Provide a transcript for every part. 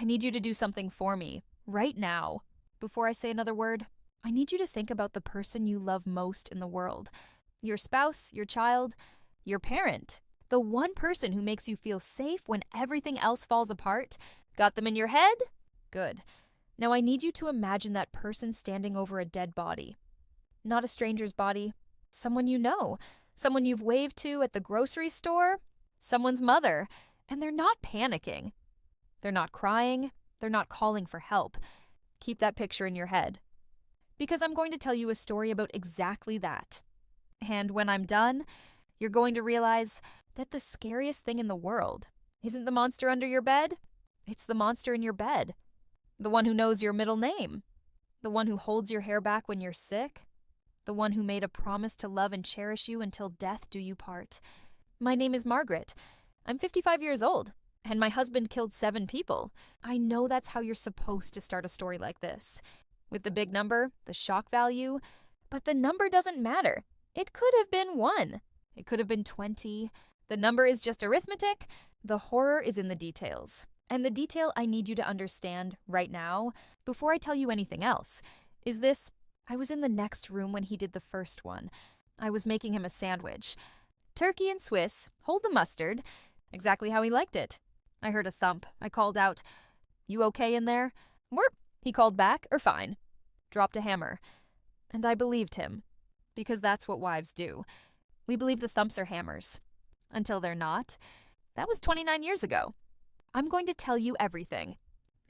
I need you to do something for me, right now. Before I say another word, I need you to think about the person you love most in the world. Your spouse, your child, your parent. The one person who makes you feel safe when everything else falls apart. Got them in your head? Good. Now I need you to imagine that person standing over a dead body. Not a stranger's body. Someone you know. Someone you've waved to at the grocery store. Someone's mother. And they're not panicking. They're not crying. They're not calling for help. Keep that picture in your head. Because I'm going to tell you a story about exactly that. And when I'm done, you're going to realize that the scariest thing in the world isn't the monster under your bed. It's the monster in your bed. The one who knows your middle name. The one who holds your hair back when you're sick. The one who made a promise to love and cherish you until death do you part. My name is Margaret. I'm 55 years old, and my husband killed 7 people. I know that's how you're supposed to start a story like this. With the big number, the shock value, but the number doesn't matter. It could have been 1. It could have been 20. The number is just arithmetic. The horror is in the details. And the detail I need you to understand right now, before I tell you anything else, is this: I was in the next room when he did the first one. I was making him a sandwich. Turkey and Swiss, hold the mustard, exactly how he liked it. I heard a thump. I called out, "You okay in there?" "Werp," he called back, "or fine." Dropped a hammer. And I believed him, because that's what wives do. We believe the thumps are hammers. Until they're not. That was 29 years ago. I'm going to tell you everything.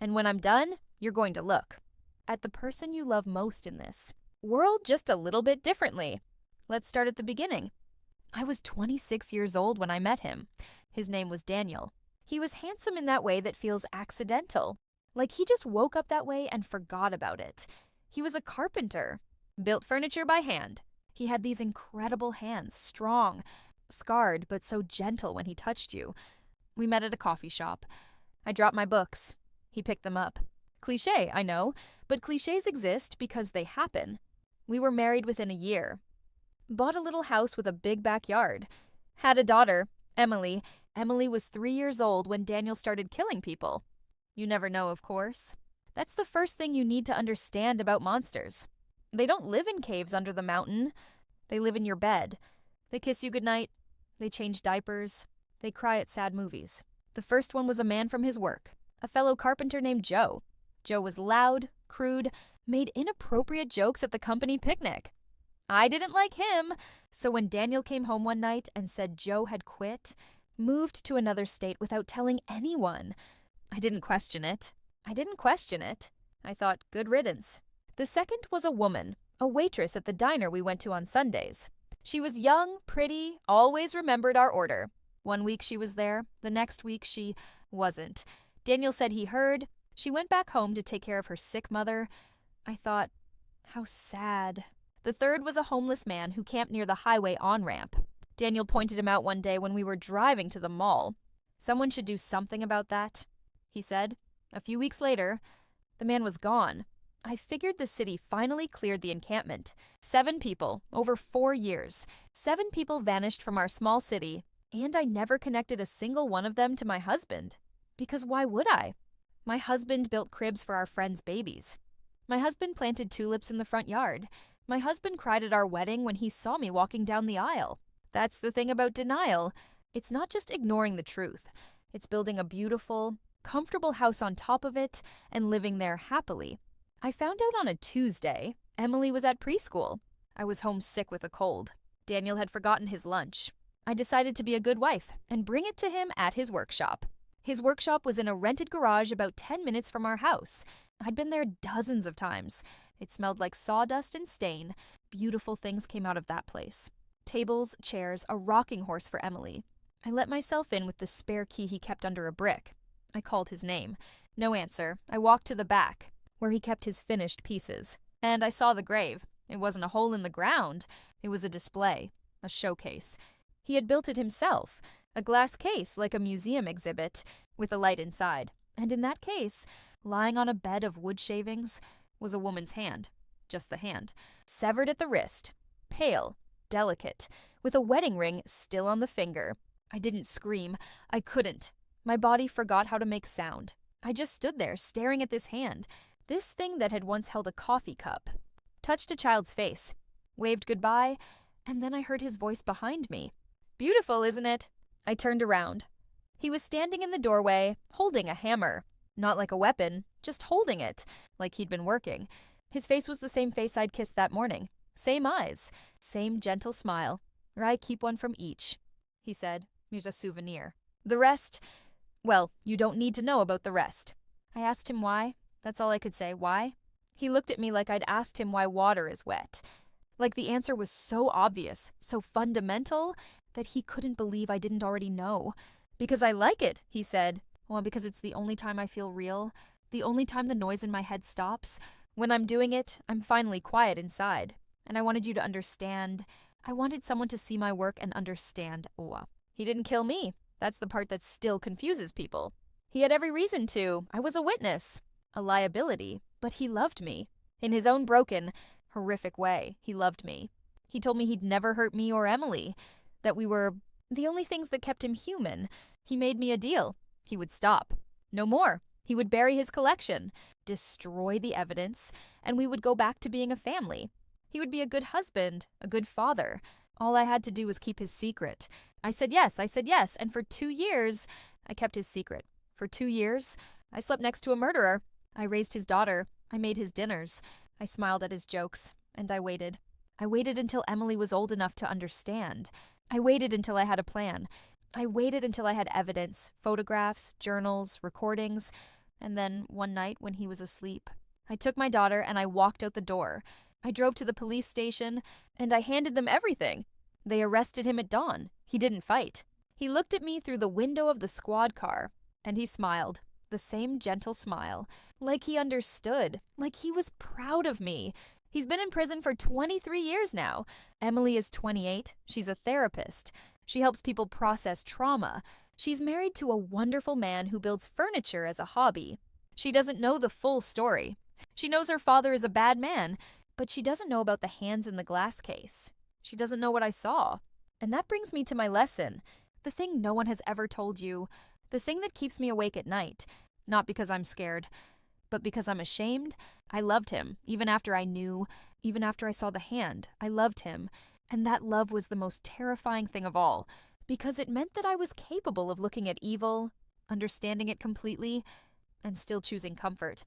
And when I'm done, you're going to look at the person you love most in this world just a little bit differently. Let's start at the beginning. I was 26 years old when I met him. His name was Daniel. He was handsome in that way that feels accidental. Like he just woke up that way and forgot about it. He was a carpenter. Built furniture by hand. He had these incredible hands, strong, scarred, but so gentle when he touched you. We met at a coffee shop. I dropped my books. He picked them up. Cliché, I know, but clichés exist because they happen. We were married within a year. Bought a little house with a big backyard. Had a daughter, Emily. Emily was 3 years old when Daniel started killing people. You never know, of course. That's the first thing you need to understand about monsters. They don't live in caves under the mountain. They live in your bed. They kiss you goodnight. They change diapers. They cry at sad movies. The first one was a man from his work, a fellow carpenter named Joe. Joe was loud, crude, made inappropriate jokes at the company picnic. I didn't like him, so when Daniel came home one night and said Joe had quit, moved to another state without telling anyone, I didn't question it. I thought, good riddance. The second was a woman, a waitress at the diner we went to on Sundays. She was young, pretty, always remembered our order. One week she was there, the next week she wasn't. Daniel said he heard. She went back home to take care of her sick mother. I thought, how sad. The third was a homeless man who camped near the highway on-ramp. Daniel pointed him out one day when we were driving to the mall. Someone should do something about that, he said. A few weeks later, the man was gone. I figured the city finally cleared the encampment. 7 people, over 4 years. 7 people vanished from our small city, and I never connected a single one of them to my husband. Because why would I? My husband built cribs for our friends' babies. My husband planted tulips in the front yard. My husband cried at our wedding when he saw me walking down the aisle. That's the thing about denial. It's not just ignoring the truth. It's building a beautiful, comfortable house on top of it and living there happily. I found out on a Tuesday. Emily was at preschool. I was home sick with a cold. Daniel had forgotten his lunch. I decided to be a good wife and bring it to him at his workshop. His workshop was in a rented garage about 10 minutes from our house. I'd been there dozens of times. It smelled like sawdust and stain. Beautiful things came out of that place. Tables, chairs, a rocking horse for Emily. I let myself in with the spare key he kept under a brick. I called his name. No answer. I walked to the back, where he kept his finished pieces. And I saw the grave. It wasn't a hole in the ground. It was a display, a showcase. He had built it himself, a glass case like a museum exhibit, with a light inside. And in that case, lying on a bed of wood shavings, was a woman's hand. Just the hand. Severed at the wrist. Pale. Delicate. With a wedding ring still on the finger. I didn't scream. I couldn't. My body forgot how to make sound. I just stood there staring at this hand, this thing that had once held a coffee cup. Touched a child's face, waved goodbye, and then I heard his voice behind me. Beautiful, isn't it? I turned around. He was standing in the doorway, holding a hammer. Not like a weapon, just holding it, like he'd been working. His face was the same face I'd kissed that morning. Same eyes, same gentle smile. I keep one from each, he said. Here's a souvenir. The rest, well, you don't need to know about the rest. I asked him why. That's all I could say. Why? He looked at me like I'd asked him why water is wet. Like the answer was so obvious, so fundamental, that he couldn't believe I didn't already know. Because I like it, he said. Well, because it's the only time I feel real, the only time the noise in my head stops. When I'm doing it, I'm finally quiet inside. And I wanted you to understand. I wanted someone to see my work and understand. He didn't kill me. That's the part that still confuses people. He had every reason to. I was a witness. A liability. But he loved me. In his own broken, horrific way, he loved me. He told me he'd never hurt me or Emily. That we were the only things that kept him human. He made me a deal. He would stop. No more. He would bury his collection, destroy the evidence, and we would go back to being a family. He would be a good husband, a good father. All I had to do was keep his secret. I said yes, and for 2 years, I kept his secret. For 2 years, I slept next to a murderer. I raised his daughter. I made his dinners. I smiled at his jokes, and I waited. I waited until Emily was old enough to understand. I waited until I had a plan. I waited until I had evidence, photographs, journals, recordings, and then one night when he was asleep, I took my daughter and I walked out the door. I drove to the police station, and I handed them everything. They arrested him at dawn. He didn't fight. He looked at me through the window of the squad car, and he smiled, the same gentle smile, like he understood, like he was proud of me. He's been in prison for 23 years now. Emily is 28. She's a therapist. She helps people process trauma. She's married to a wonderful man who builds furniture as a hobby. She doesn't know the full story. She knows her father is a bad man, but she doesn't know about the hands in the glass case. She doesn't know what I saw. And that brings me to my lesson. The thing no one has ever told you. The thing that keeps me awake at night. Not because I'm scared, but because I'm ashamed. I loved him, even after I knew, even after I saw the hand. I loved him. And that love was the most terrifying thing of all, because it meant that I was capable of looking at evil, understanding it completely, and still choosing comfort.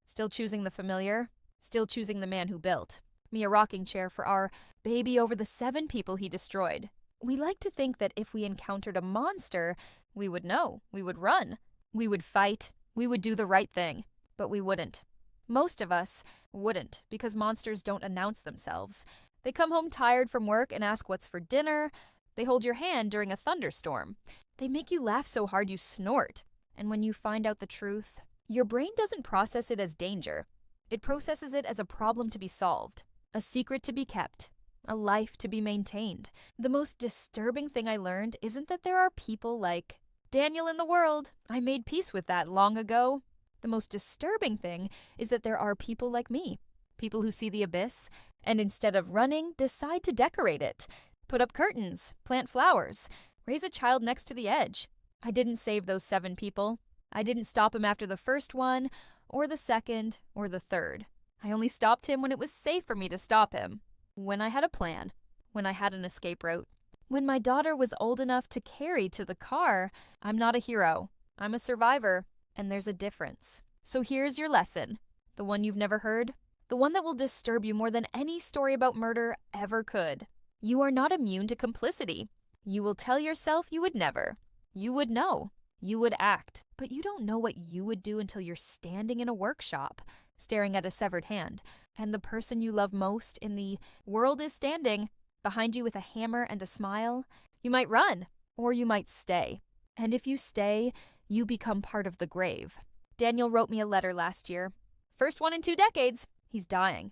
Still choosing the familiar. Still choosing the man who built me a rocking chair for our baby over the 7 people he destroyed. We like to think that if we encountered a monster, we would know, we would run, we would fight, we would do the right thing, but we wouldn't. Most of us wouldn't, because monsters don't announce themselves. They come home tired from work and ask what's for dinner. They hold your hand during a thunderstorm. They make you laugh so hard you snort. And when you find out the truth, your brain doesn't process it as danger. It processes it as a problem to be solved, a secret to be kept, a life to be maintained. The most disturbing thing I learned isn't that there are people like Daniel in the world. I made peace with that long ago. The most disturbing thing is that there are people like me, people who see the abyss, and instead of running, decide to decorate it, put up curtains, plant flowers, raise a child next to the edge. I didn't save those 7 people. I didn't stop him after the first one, or the second, or the third. I only stopped him when it was safe for me to stop him. When I had a plan. When I had an escape route. When my daughter was old enough to carry to the car. I'm not a hero. I'm a survivor. And there's a difference. So here's your lesson. The one you've never heard. The one that will disturb you more than any story about murder ever could. You are not immune to complicity. You will tell yourself you would never. You would know. You would act. But you don't know what you would do until you're standing in a workshop, staring at a severed hand, and the person you love most in the world is standing behind you with a hammer and a smile. You might run, or you might stay. And if you stay, you become part of the grave. Daniel wrote me a letter last year. First one in 2 decades. He's dying.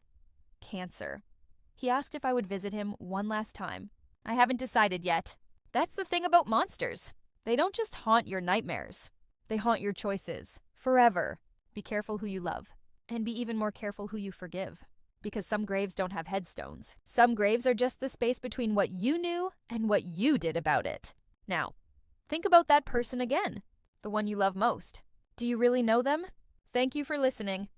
Cancer. He asked if I would visit him one last time. I haven't decided yet. That's the thing about monsters. They don't just haunt your nightmares. They haunt your choices. Forever. Be careful who you love. And be even more careful who you forgive. Because some graves don't have headstones. Some graves are just the space between what you knew and what you did about it. Now, think about that person again. The one you love most. Do you really know them? Thank you for listening.